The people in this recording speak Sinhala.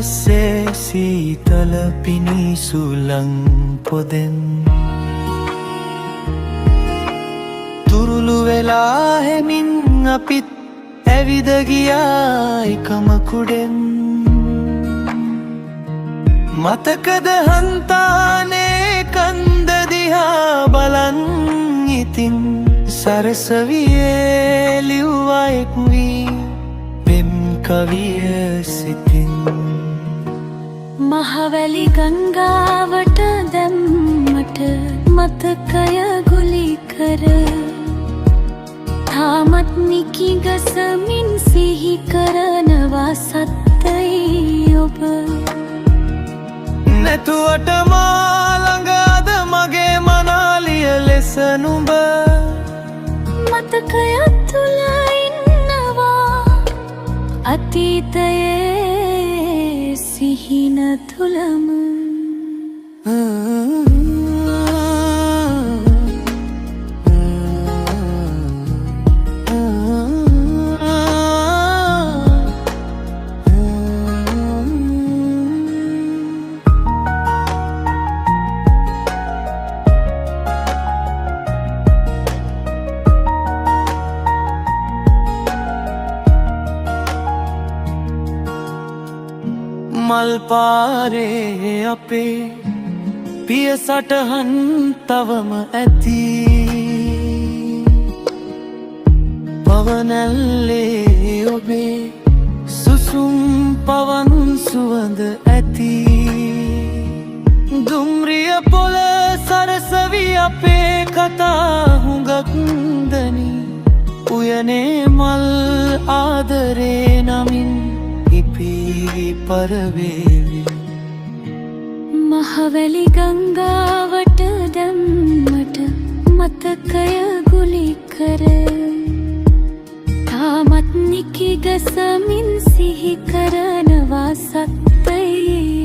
පස්සේ සීතල පිනිසුලං පොදෙන් තුරුළු වෙලා හෙමින් අපිත් ඇවිද ගියා එකම කුඩෙන් මතකද හන්තානේ කන්ද දිහා බලන් ඉතින් සරසවියේ ලිව්වයෙක් වී පෙම් කවිය සිතින් මහවැලි ගංගාවට දැම්මට මතකය ගුලි කර තාමත් නිකි ගසමින් සිහි කරනවා සත්තයි ඔබ නැතුවට මා ළඟ අද මගේ මනාලිය ලෙස නුඹ මතකයක් තුල ඉන්නවා අතීතයේ සිහින තුලම මල් පාරේ අපේ පිය සටහන් තවම ඇති පවනැල්ලේ ඔබේ සුසුම් පවන් සුවඳ ඇති දුම්රිය පොළ සරසවි අපේ කතා හුඟක් දනි උයනේ මල් ආදරේ නමින් පරවේවි මහවැලි ගංගාවට දැම්මට මතකය ගුලි කර තාමත් නිකි ගසමින් සිහි කරනවා සත්තයි